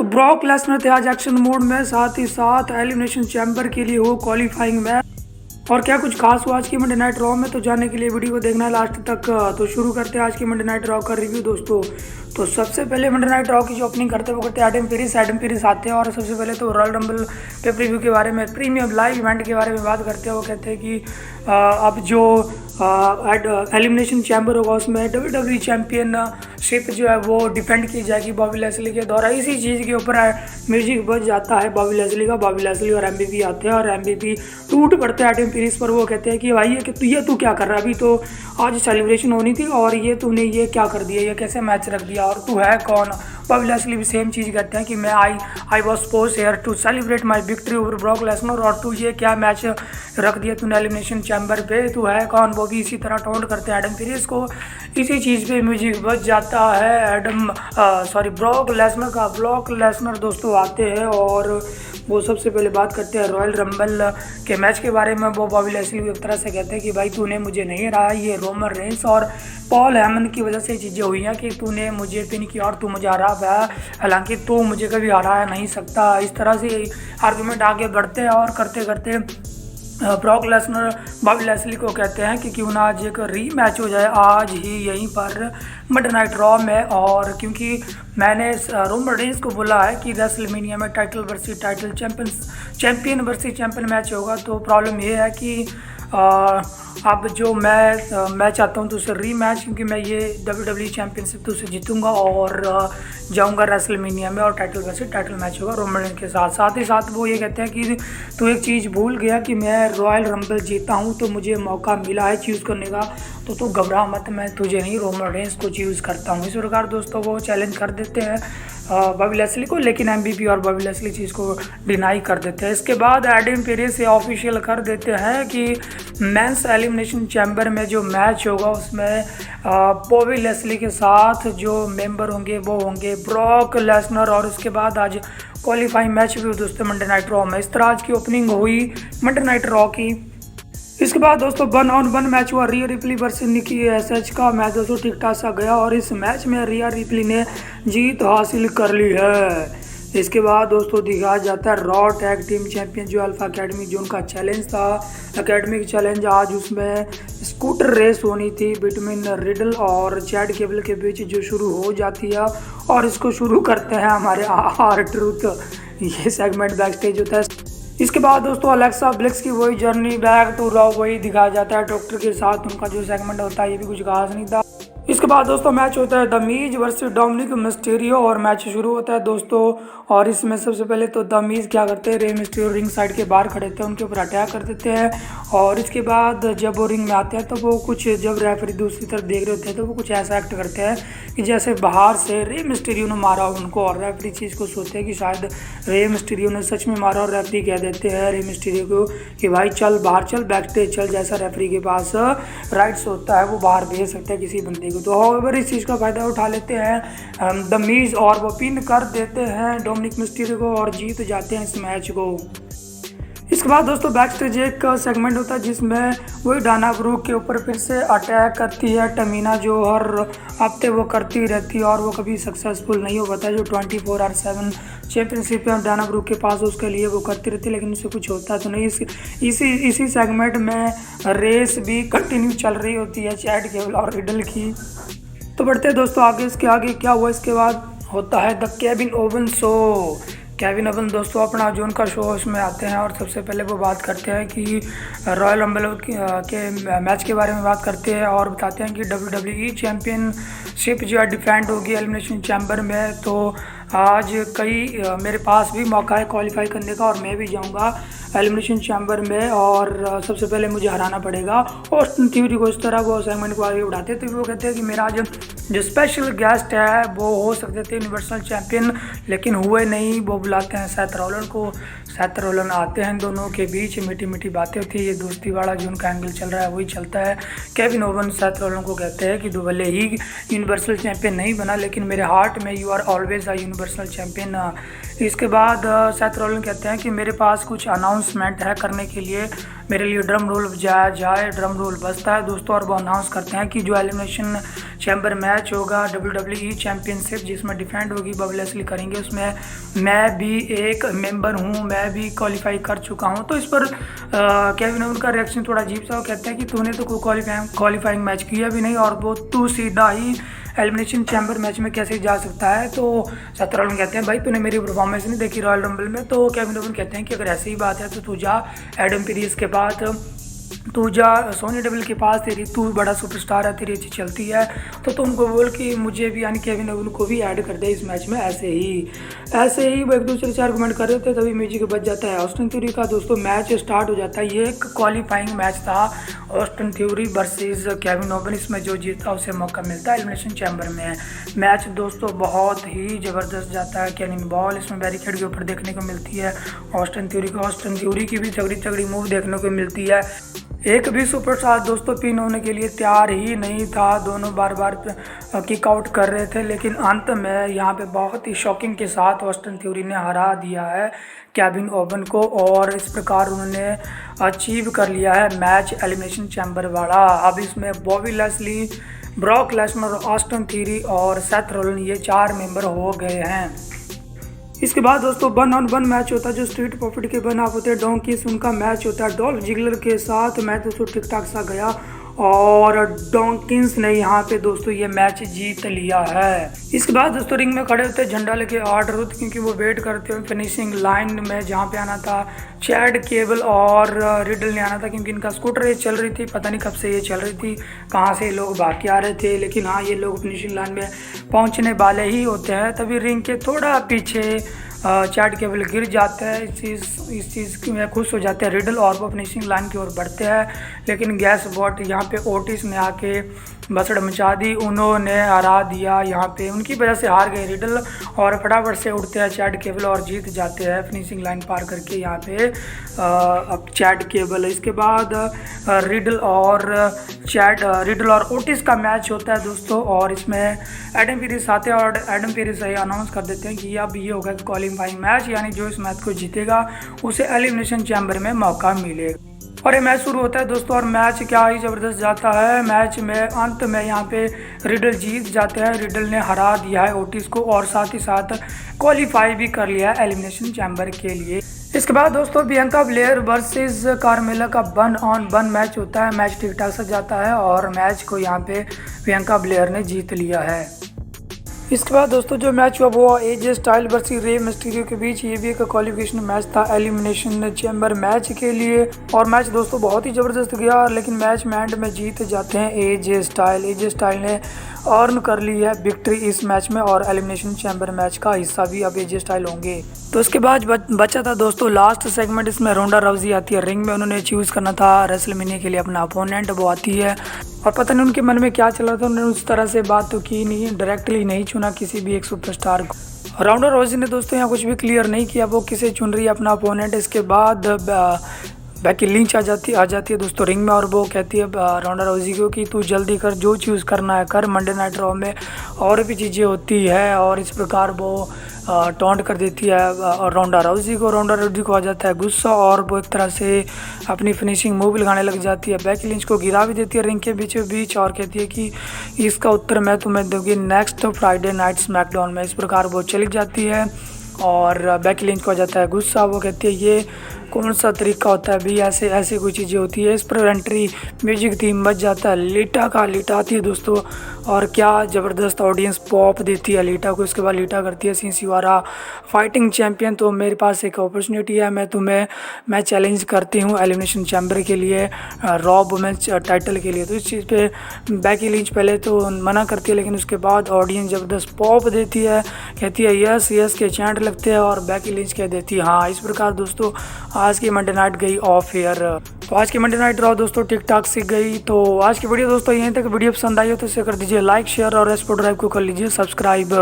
तो Brock Lesnar थे आज एक्शन मोड में, साथ ही साथ एलिमिनेशन चैम्बर के लिए हो क्वालिफाइंग मैच। और क्या कुछ खास हुआ आज की मंडे नाइट रॉ में, तो जानने के लिए वीडियो को देखना है लास्ट तक। तो शुरू करते हैं आज की मंडे नाइट रॉ का रिव्यू दोस्तों। तो सबसे पहले मंडे नाइट रॉ की जो ओपनिंग करते हैं वो करते हैं एडम पेरिस आते हैं। और सबसे पहले तो रॉयल रंबल पे प्रीव्यू के बारे में, प्रीमियम लाइव इवेंट के बारे में बात करते हैं। वो कहते हैं कि अब जो एलिमिनेशन चैम्बर होगा उसमें WWE चैंपियनशिप जो है वो डिफेंड की जाएगी बॉबी लेस्ली के द्वारा। इसी चीज़ के ऊपर म्यूजिक बज जाता है बॉबी लेस्ली का। बॉबी लेस्ली और MVP आते हैं और MVP टूट पड़ते हैं एडम पेरिस पर। वो कहते हैं कि भाई ये तू क्या कर रहा है, अभी तो आज सेलिब्रेशन होनी थी और ये तूने ये क्या कर दिया, ये कैसे मैच रख दिया और तू है कौन। बॉबी लेस्ली भी सेम चीज़ कहते हैं कि मैं I was suppose here to celebrate my victory over Brock Lesnar, और तू ये क्या मैच रख दिया तूने एलिमिनेशन चैम्बर पे, तू है कौन। वो भी इसी तरह टोंट करते हैं एडम पेरिस को। इसी चीज़ पे म्यूजिक बज जाता है ब्रॉक लेसनर का। ब्रॉक लेसनर दोस्तों आते हैं और वो सबसे पहले बात करते हैं रॉयल रंबल के मैच के बारे में। वो बॉबी लेस्ली को एक तरह से कहते हैं कि भाई तूने मुझे नहीं हराया, ये रोमन रेंस और पॉल हेमन की वजह से चीज़ें हुई हैं कि तूने मुझे पिन किया और तू मुझे हरा पाया, हालांकि तू मुझे कभी हरा नहीं सकता। इस तरह से आर्गूमेंट आगे बढ़ते हैं और करते करते ब्रॉक लेसनर बॉबी लेस्ली को कहते हैं कि क्यों ना आज एक रीमैच हो जाए आज ही यहीं पर मंडे नाइट रॉ में। और क्योंकि मैंने रोमन रेंस को बोला है कि रेसलमेनिया में title versus title champion versus champion match होगा, तो प्रॉब्लम ये है कि अब जो मैं चाहता हूँ तो उससे रीमैच, क्योंकि मैं ये WWE चैंपियनशिप तो उसे जीतूंगा और जाऊंगा रेसलमेनिया में और टाइटल वर्सेस टाइटल मैच होगा रोमन रेंस के साथ। साथ ही साथ वो ये कहते हैं कि तू एक चीज़ भूल गया कि मैं रॉयल रंबल जीता हूँ, तो मुझे मौका मिला है चूज़ करने का, तो तू घबरा मत, मैं तुझे नहीं रोमन रेंस को चूज़ करता हूँ। इस प्रकार दोस्तों वो चैलेंज कर देते हैं बॉबी लेस्ली को, लेकिन MVP और बॉबी लेस्ली चीज़ को डिनाई कर देते हैं। इसके बाद एडम पेरिस से ऑफिशियल कर देते हैं कि मेंस एलिमिनेशन चैम्बर में जो मैच होगा उसमें बॉबी लेस्ली के साथ जो मेंबर होंगे वो होंगे ब्रॉक लेसनर। और उसके बाद आज क्वालिफाइंग मैच भी दोस्तों मंडे नाइट रॉ में। इस तरह आज की ओपनिंग हुई मंडे नाइट रॉ की। इसके बाद दोस्तों 1-on-1 मैच हुआ रिया रिप्ली वर्सेस निकी एसएच का। मैच दोस्तों ठीक ठाक सा गया और इस मैच में रिया रिप्ली ने जीत हासिल कर ली है। इसके बाद दोस्तों दिखाया जाता है रॉ टैग टीम चैंपियन जो अल्फा एकेडमी, जो उनका चैलेंज था एकेडमिक चैलेंज। आज उसमें स्कूटर रेस होनी थी बिटवीन रिडल और चैड केबल के बीच, जो शुरू हो जाती है और इसको शुरू करते हैं हमारे R-Truth। ये सेगमेंट बैक स्टेज होता है। इसके बाद दोस्तों अलेक्सा ब्लिक्स की वही जर्नी बैक टू रॉ वही दिखाया जाता है डॉक्टर के साथ। उनका जो सेगमेंट होता है ये भी कुछ खास नहीं था। इसके बाद दोस्तों मैच होता है द मीज वर्सेस डोमिनिक मिस्टीरियो और मैच शुरू होता है दोस्तों। और इसमें सबसे पहले तो द मीज क्या करते हैं, रे मिस्टीरियो रिंग साइड के बाहर खड़े थे उनके ऊपर अटैक कर देते हैं। और इसके बाद जब वो रिंग में आते हैं तो वो कुछ, जब रेफरी दूसरी तरफ देख रहे होते हैं तो वो कुछ ऐसा एक्ट करते हैं कि जैसे बाहर से रे मिस्टीरियो ने मारा उनको, और रेफरी चीज़ को सोचते हैं कि शायद रे मिस्टीरियो ने सच में मारा। और रेफरी कह देते हैं रे मिस्टीरियो को कि भाई चल बाहर चल, बैक स्टेज चल, जैसा रेफरी के पास राइट्स होता है वो बाहर भेज सकता है किसी बंदे को। तो हाउएवर इस चीज़ का फ़ायदा उठा लेते हैं द मीज और वो पिन कर देते हैं डोमिनिक मिस्टीरियो को और जीत जाते हैं इस मैच को। इसके बाद दोस्तों बैक स्टेज एक सेगमेंट होता है जिसमें वही डाना ब्रूक के ऊपर फिर से अटैक करती है टमीना, जो हर हफ्ते वो करती रहती है और वो कभी सक्सेसफुल नहीं हो पाता है। जो 24/7 चैंपियनशिप है डाना ब्रूक के पास, उसके लिए वो करती रहती है लेकिन उससे कुछ होता तो नहीं। इसी सेगमेंट में रेस भी कंटिन्यू चल रही होती है चैड केबल और रिडल की। तो बढ़ते हैं दोस्तों आगे। इसके आगे क्या हुआ, इसके बाद होता है the Kevin oven show. Kevin oven दोस्तों अपना जो उनका शो उसमें आते हैं और सबसे पहले वो बात करते हैं कि रॉयल रंबल के मैच के बारे में बात करते हैं और बताते हैं कि WWE चैम्पियनशिप जो है डिफेंड होगी एलिमिनेशन चैम्बर में। तो आज मेरे पास भी मौका है क्वालिफाई करने का और मैं भी जाऊंगा एलिमिनेशन चैम्बर में और सबसे पहले मुझे हराना पड़ेगा। ऑस्टिन थ्योरी को इस तरह वो सेगमेंट को आगे उठाते हैं। तो वो कहते हैं कि मेरा जो स्पेशल गेस्ट है वो हो सकते थे यूनिवर्सल चैंपियन, लेकिन हुए नहीं। वो बुलाते हैं सेथ रॉलिन्स को। सेथ रॉलिन्स आते हैं, दोनों के बीच मीठी मीठी बातें होती है। ये दोस्ती वाला जो उनका एंगल चल रहा है वही चलता है। केविन ओवन सेथ रॉलिन्स को कहते हैं कि तू भले ही यूनिवर्सल चैंपियन नहीं बना, लेकिन मेरे हार्ट में you are always a universal universal champion. इसके बाद सेथ रॉलिंस कहते हैं कि मेरे पास कुछ अनाउंसमेंट है करने के लिए, मेरे लिए ड्रम रोल बजाया जाए। ड्रम रोल बजता है दोस्तों और वो अनाउंस करते हैं कि जो एलिमिनेशन चैम्बर मैच होगा WWE चैम्पियनशिप जिसमें डिफेंड होगी बॉबी लैस्ली करेंगे, उसमें मैं भी एक मेंबर हूँ, मैं भी क्वालिफाई कर चुका हूँ। तो इस पर केविन ओवन का रिएक्शन थोड़ा अजीब सा, वो कहते हैं कि तूने तो कोई क्वालिफाइंग मैच किया भी नहीं और वो तू सीधा ही एलिमिनेशन चैम्बर मैच में कैसे जा सकता है। तो सेथ रॉलिंस कहते हैं भाई तूने मेरी परफॉर्मेंस नहीं देखी रॉयल रंबल में। तो केविन ओवन कहते हैं कि अगर ऐसी ही बात है तो तू जा एडम पीरियस के बाद, तू जा सोनी डेविल के पास, तेरी तू बड़ा सुपरस्टार है, तेरी अच्छी चलती है, तो उनको बोल कि मुझे भी यानी केविन ओवन को भी ऐड कर दे इस मैच में। ऐसे ही वो एक दूसरे से आर्गुमेंट कर रहे थे, तभी म्यूजिक बज जाता है ऑस्टिन थ्योरी का दोस्तों मैच स्टार्ट हो जाता है। ये एक क्वालिफाइंग मैच था Austin theory versus Kevin oven, इसमें जो जीता उसे मौका मिलता है एलिमिनेशन चैम्बर में। मैच दोस्तों बहुत ही ज़बरदस्त जाता है। कैनिन बॉल इसमें बैरिकेड के ऊपर देखने को मिलती है ऑस्टिन थ्योरी की भी तगड़ी मूव देखने को मिलती है। एक भी सुपरस्टार दोस्तों पिन होने के लिए तैयार ही नहीं था, दोनों बार किक आउट कर रहे थे, लेकिन अंत में यहाँ पे बहुत ही शॉकिंग के साथ ऑस्टिन थ्योरी ने हरा दिया है केविन ओवन को और इस प्रकार उन्होंने अचीव कर लिया है मैच एलिमिनेशन चैम्बर वाला। अब इसमें Bobby Lashley, Brock Lesnar, Austin Theory और सेथ रॉलिंस ये 4 मेंबर हो गए हैं। इसके बाद दोस्तों 1-on-1 मैच होता है जो स्ट्रीट प्रॉफिट के बना होते हैं डोंकीज, उनका मैच होता है डॉल्फ जिगलर के साथ। मैच दोस्तों ठीक ठाक सा गया और डोंकिंस ने यहाँ पे दोस्तों ये मैच जीत लिया है। इसके बाद दोस्तों रिंग में खड़े होते झंडा लेके R-Truth, क्योंकि वो वेट करते हुए फिनिशिंग लाइन में जहाँ पे आना था चैड केबल और रिडल ने आना था, क्योंकि इनका स्कूटर रेस चल रही थी, पता नहीं कब से ये चल रही थी, कहाँ से लोग भाग के आ रहे थे, लेकिन हाँ ये लोग फिनिशिंग लाइन में पहुँचने वाले ही होते हैं। तभी रिंग के थोड़ा पीछे चैड केबल गिर जाता है। इस चीज़ में खुश हो जाते हैं रिडल और वो फिनिशिंग लाइन की ओर बढ़ते हैं, लेकिन गैस बॉट यहाँ पे ओटिस ने आके बसड़ मचा दी, उन्होंने हरा दिया, यहाँ पे उनकी वजह से हार गए रिडल और फटाफट से उठते हैं चैड केबल और जीत जाते हैं फिनिशिंग लाइन पार करके यहाँ पे अब चैड केबल। इसके बाद रिडल और ओटिस का मैच होता है दोस्तों और इसमें एडम पीरिस आते हैं और एडम पीरिस ये अनाउंस कर देते हैं कि अब ये होगा क्वालिफाइंग मैच, यानी जो इस मैच को जीतेगा उसे एलिमिनेशन चैम्बर में मौका मिलेगा। और ये मैच शुरू होता है दोस्तों और मैच क्या ही ज़बरदस्त जाता है। मैच में अंत में यहाँ पे रिडल जीत जाते हैं, रिडल ने हरा दिया है ओटिस को और साथ ही साथ क्वालिफाई भी कर लिया है एलिमिनेशन चैम्बर के लिए। इसके बाद दोस्तों बियांका ब्लेयर वर्सेस कार्मेला का 1-on-1 मैच होता है। मैच ठीक ठाक सा जाता है और मैच को यहाँ पे बियांका ब्लेयर ने जीत लिया है। इसके बाद दोस्तों जो मैच हुआ वो एजे स्टाइल वर्सेस रे मिस्टीरियो के बीच, ये भी एक क्वालिफिकेशन मैच था एलिमिनेशन चैम्बर मैच के लिए और मैच दोस्तों बहुत ही ज़बरदस्त गया, लेकिन मैच में एंड में जीत जाते हैं एजे स्टाइल ने अर्न कर ली है विक्ट्री इस मैच में और एलिमिनेशन चैम्बर मैच का हिस्सा भी अब एजे स्टाइल होंगे। तो उसके बाद बचा था दोस्तों लास्ट सेगमेंट, इसमें रोंडा राउजी आती है रिंग में, उन्होंने चूज़ करना था रेसलमेनिया के लिए अपना अपोनेंट, वो आती है और पता नहीं उनके मन में क्या चल रहा था, उन्होंने उस तरह से बात तो की नहीं, डायरेक्टली नहीं चुना किसी भी एक सुपरस्टार को। रोंडा राउजी ने दोस्तों यहाँ कुछ भी क्लियर नहीं किया वो किसे चुन रही है अपना अपोनेंट। इसके बाद बैकी लिंच आ जाती है दोस्तों रिंग में और वो कहती है रोंडा राउजी को कि तू जल्दी कर, जो चूज़ करना है कर, मंडे नाइट रॉ में और भी चीज़ें होती है और इस प्रकार वो टॉन्ट कर देती है रोंडा राउजी को आ जाता है गुस्सा और वो एक तरह से अपनी फिनिशिंग मूव लगाने लग जाती है। बैकी लिंच को गिरा भी देती है रिंग के बीचों बीच और कहती है कि इसका उत्तर मैं तुम्हें दूंगी नेक्स्ट फ्राइडे नाइट स्मैकडाउन में। इस प्रकार वो चली जाती है और बैकी लिंच को आ जाता है गुस्सा, वो कहती है ये कौन सा तरीका होता है भी, ऐसे कोई चीज़ें होती है। इस पर एंट्री म्यूजिक थीम बज जाता है, लीटा आती है दोस्तों और क्या ज़बरदस्त ऑडियंस पॉप देती है लीटा को। इसके बाद लीटा करती है since you are fighting champion, तो मेरे पास एक अपॉर्चुनिटी है, मैं चैलेंज करती हूँ एलिमिनेशन चैम्बर के लिए, रॉ वुमेन्स टाइटल के लिए। तो इस चीज़ पे बैकी लिंच पहले तो मना करती है, लेकिन उसके बाद ऑडियंस ज़बरदस्त पॉप देती है, कहती है यस के चैंट लगते हैं और बैकी लिंच कह देती है हाँ। इस प्रकार दोस्तों आज की मंडे नाइट गई ऑफ एयर। तो आज की मंडे नाइट रॉ दोस्तों ठीक ठाक सी गई। तो आज की वीडियो दोस्तों यहीं तक, वीडियो पसंद आई हो तो इसे कर दीजिए लाइक, शेयर और स्पॉट ड्राइव को कर लीजिए सब्सक्राइब।